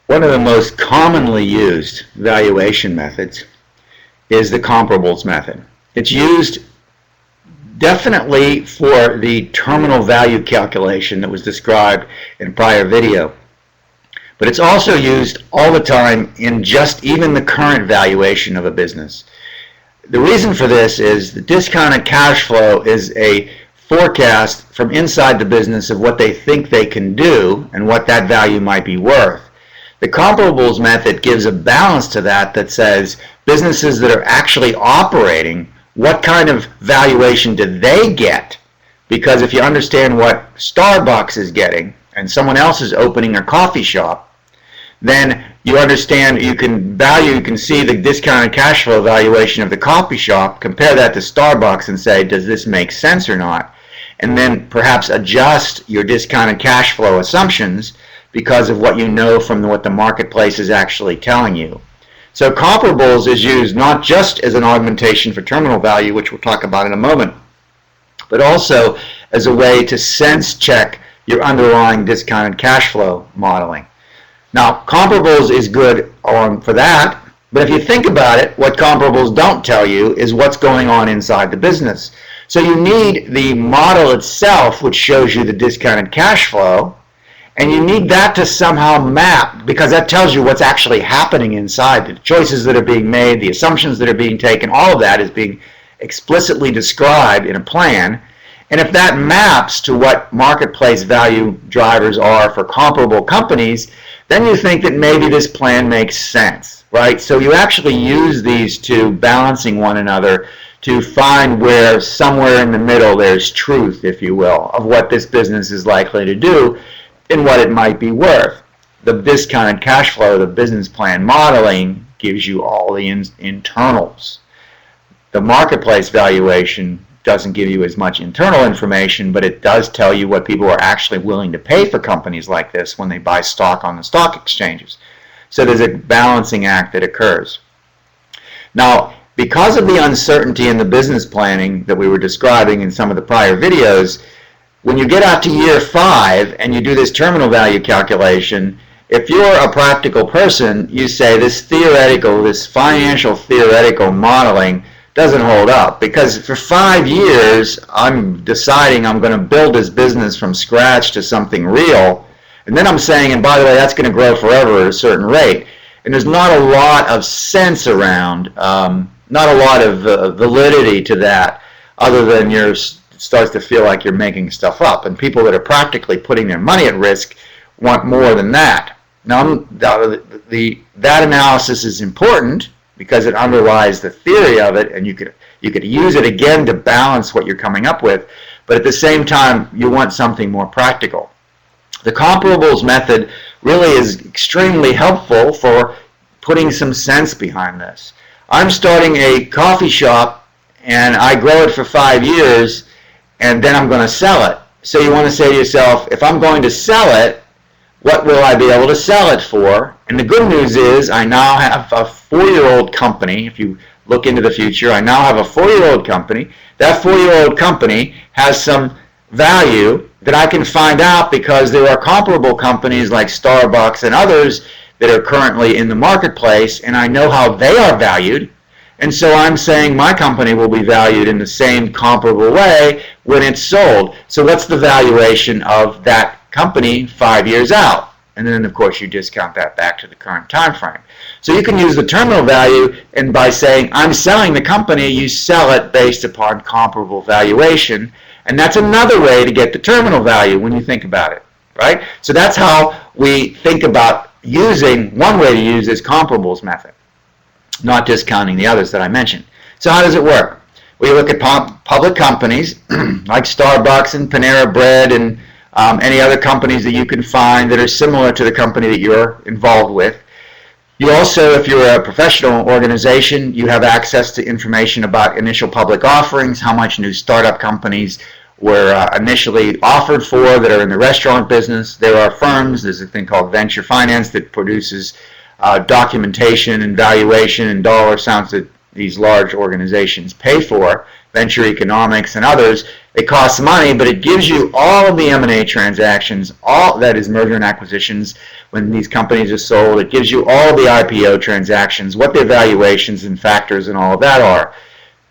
One of the most commonly used valuation methods is the comparables method. It's used definitely for the terminal value calculation that was described in a prior video. But it's also used all the time in just even the current valuation of a business. The reason for this is the discounted cash flow is a forecast from inside the business of what they think they can do and what that value might be worth. The comparables method gives a balance to that that says businesses that are actually operating, what kind of valuation do they get? Because if you understand what Starbucks is getting and someone else is opening a coffee shop, then you understand, you can see the discounted cash flow valuation of the coffee shop, compare that to Starbucks and say, does this make sense or not? And then perhaps adjust your discounted cash flow assumptions because of what you know from what the marketplace is actually telling you. So comparables is used not just as an augmentation for terminal value, which we'll talk about in a moment, but also as a way to sense check your underlying discounted cash flow modeling. Now, comparables is good for that, but if you think about it, what comparables don't tell you is what's going on inside the business. So you need the model itself, which shows you the discounted cash flow, and you need that to somehow map, because that tells you what's actually happening inside, the choices that are being made, the assumptions that are being taken, all of that is being explicitly described in a plan. And if that maps to what marketplace value drivers are for comparable companies, then you think that maybe this plan makes sense, right? So you actually use these two balancing one another to find where somewhere in the middle there's truth, if you will, of what this business is likely to do and what it might be worth. The discounted cash flow, the business plan modeling, gives you all the internals. The marketplace valuation doesn't give you as much internal information, but it does tell you what people are actually willing to pay for companies like this when they buy stock on the stock exchanges. So there's a balancing act that occurs. Now, because of the uncertainty in the business planning that we were describing in some of the prior videos, when you get out to year 5 and you do this terminal value calculation, if you're a practical person, you say this financial theoretical modeling doesn't hold up, because for 5 years I'm deciding I'm going to build this business from scratch to something real, and then I'm saying, and by the way, that's going to grow forever at a certain rate, and there's not a lot of sense around, not a lot of validity to that, other than it starts to feel like you're making stuff up, and people that are practically putting their money at risk want more than that. Now, that analysis is important because it underlies the theory of it, and you could use it again to balance what you're coming up with, but at the same time, you want something more practical. The comparables method really is extremely helpful for putting some sense behind this. I'm starting a coffee shop, and I grow it for 5 years, and then I'm going to sell it. So you want to say to yourself, if I'm going to sell it, what will I be able to sell it for? And the good news is I now have a 4-year-old company. If you look into the future, I now have a 4-year-old company. That 4-year-old company has some value that I can find out because there are comparable companies like Starbucks and others that are currently in the marketplace, and I know how they are valued. And so I'm saying my company will be valued in the same comparable way when it's sold. So what's the valuation of that company 5 years out? And then, of course, you discount that back to the current time frame. So you can use the terminal value, and by saying I'm selling the company, you sell it based upon comparable valuation. And that's another way to get the terminal value when you think about it, right? So that's how we think about using, one way to use this comparables method, not discounting the others that I mentioned. So how does it work? We look at public companies like Starbucks and Panera Bread and any other companies that you can find that are similar to the company that you're involved with. You also, if you're a professional organization, you have access to information about initial public offerings, how much new startup companies were initially offered for that are in the restaurant business. There are firms, there's a thing called venture finance that produces documentation and valuation and dollar amounts that these large organizations pay for, venture economics and others. It costs money, but it gives you all of the M&A transactions, all that is merger and acquisitions when these companies are sold. It gives you all the IPO transactions, what their valuations and factors and all of that are.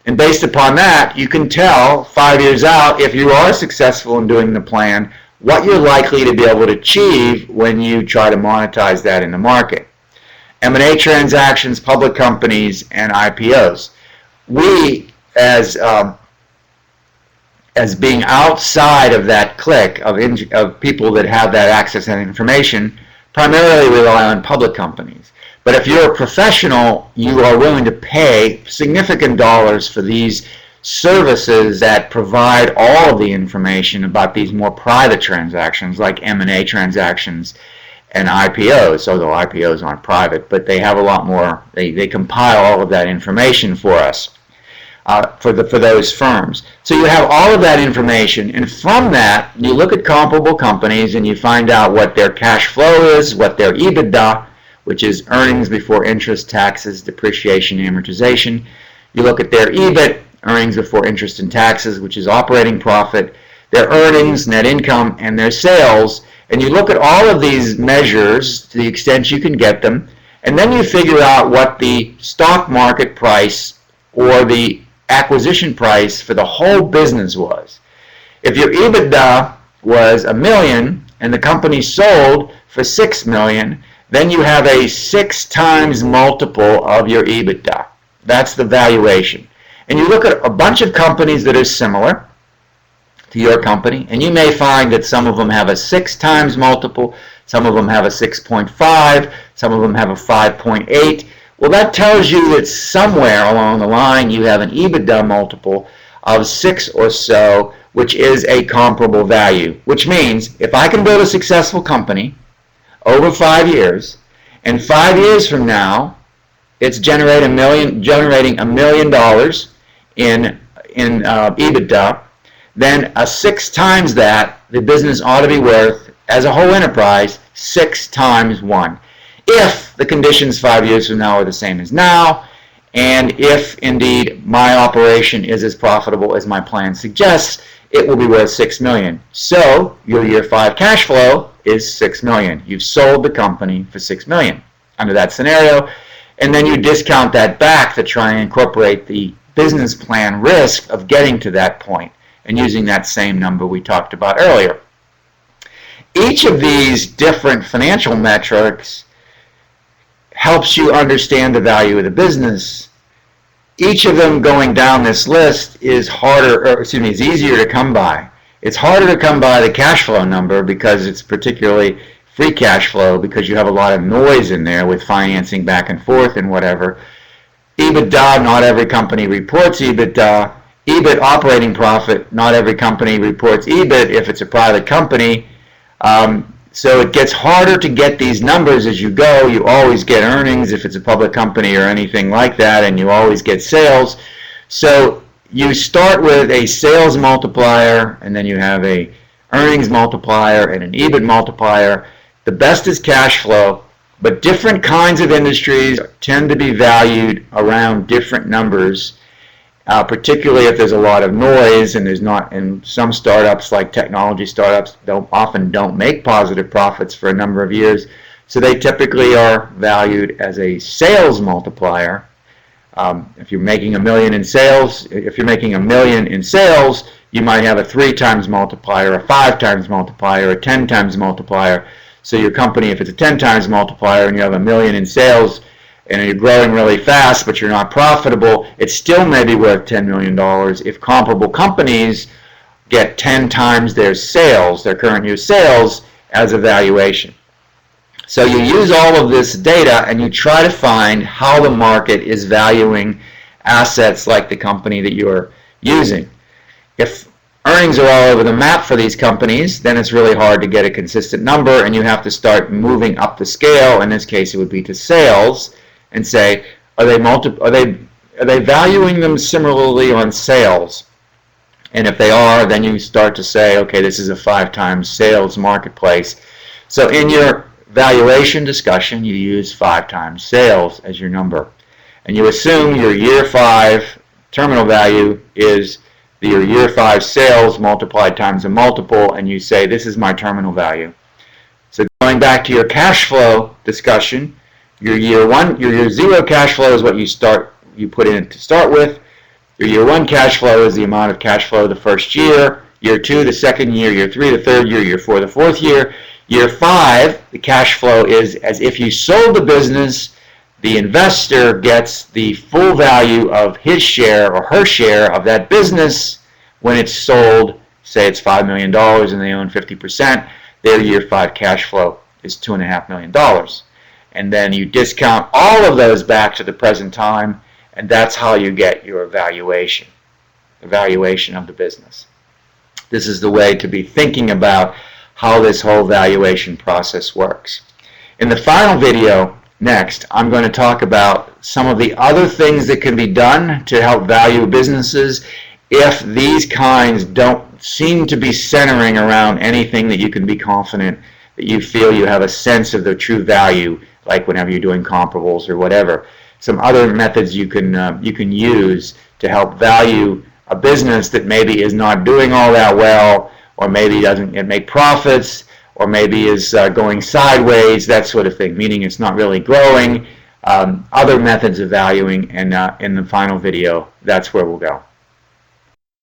And based upon that, you can tell 5 years out, if you are successful in doing the plan, what you're likely to be able to achieve when you try to monetize that in the market. M&A transactions, public companies, and IPOs. We, as being outside of that clique of people that have that access and information, primarily rely on public companies. But if you're a professional, you are willing to pay significant dollars for these services that provide all of the information about these more private transactions like M&A transactions and IPOs, although IPOs aren't private, but they have a lot more, they compile all of that information for us. For those firms. So you have all of that information, and from that you look at comparable companies and you find out what their cash flow is, what their EBITDA, which is earnings before interest, taxes, depreciation, amortization. You look at their EBIT, earnings before interest and taxes, which is operating profit, their earnings, net income, and their sales, and you look at all of these measures to the extent you can get them, and then you figure out what the stock market price or the acquisition price for the whole business was. If your EBITDA was $1 million and the company sold for $6 million, then you have a 6 times multiple of your EBITDA. That's the valuation. And you look at a bunch of companies that are similar to your company, and you may find that some of them have a 6 times multiple, some of them have a 6.5, some of them have a 5.8. Well, that tells you that somewhere along the line you have an EBITDA multiple of 6 or so, which is a comparable value. Which means if I can build a successful company over 5 years, and 5 years from now it's generating $1 million in EBITDA, then a 6 times that the business ought to be worth, as a whole enterprise, 6 times 1. If the conditions 5 years from now are the same as now, and if indeed my operation is as profitable as my plan suggests, it will be worth $6 million. So your year 5 cash flow is $6 million. You've sold the company for $6 million under that scenario, and then you discount that back to try and incorporate the business plan risk of getting to that point and using that same number we talked about earlier. Each of these different financial metrics helps you understand the value of the business. Each of them going down this list is is easier to come by. It's harder to come by the cash flow number because it's particularly free cash flow, because you have a lot of noise in there with financing back and forth and whatever. EBITDA, not every company reports EBITDA. EBIT, operating profit, not every company reports EBIT if it's a private company. So it gets harder to get these numbers as you go. You always get earnings if it's a public company or anything like that, and you always get sales. So you start with a sales multiplier, and then you have a earnings multiplier and an EBIT multiplier. The best is cash flow, but different kinds of industries tend to be valued around different numbers. Particularly if there's a lot of noise, and there's not, and some startups like technology startups often don't make positive profits for a number of years, so they typically are valued as a sales multiplier. If you're making $1 million in sales, you might have a 3 times multiplier, a 5 times multiplier, a 10 times multiplier. So your company, if it's a 10 times multiplier and you have $1 million in sales, and you're growing really fast, but you're not profitable, it still may be worth $10 million if comparable companies get 10 times their sales, their current year sales, as a valuation. So you use all of this data and you try to find how the market is valuing assets like the company that you're using. If earnings are all over the map for these companies, then it's really hard to get a consistent number, and you have to start moving up the scale. In this case, it would be to sales, and say, are they valuing them similarly on sales? And if they are, then you start to say, okay, this is a 5 times sales marketplace. So in your valuation discussion, you use 5 times sales as your number. And you assume your year 5 terminal value is your year 5 sales multiplied times a multiple, and you say, this is my terminal value. So going back to your cash flow discussion, your year 0 cash flow is what you put in to start with. Your year 1 cash flow is the amount of cash flow the first year. Year 2, the second year. Year 3, the third year. Year 4, the fourth year. Year 5, the cash flow is as if you sold the business. The investor gets the full value of his share or her share of that business when it's sold. Say it's $5 million and they own 50%. Their year 5 cash flow is $2.5 million. And then you discount all of those back to the present time, and that's how you get your valuation of the business. This is the way to be thinking about how this whole valuation process works. In the final video, next, I'm going to talk about some of the other things that can be done to help value businesses if these kinds don't seem to be centering around anything that you can be confident that you feel you have a sense of the true value, like whenever you're doing comparables or whatever. Some other methods you can use to help value a business that maybe is not doing all that well, or maybe doesn't make profits, or maybe is going sideways, that sort of thing, meaning it's not really growing. Other methods of valuing, and in the final video, that's where we'll go.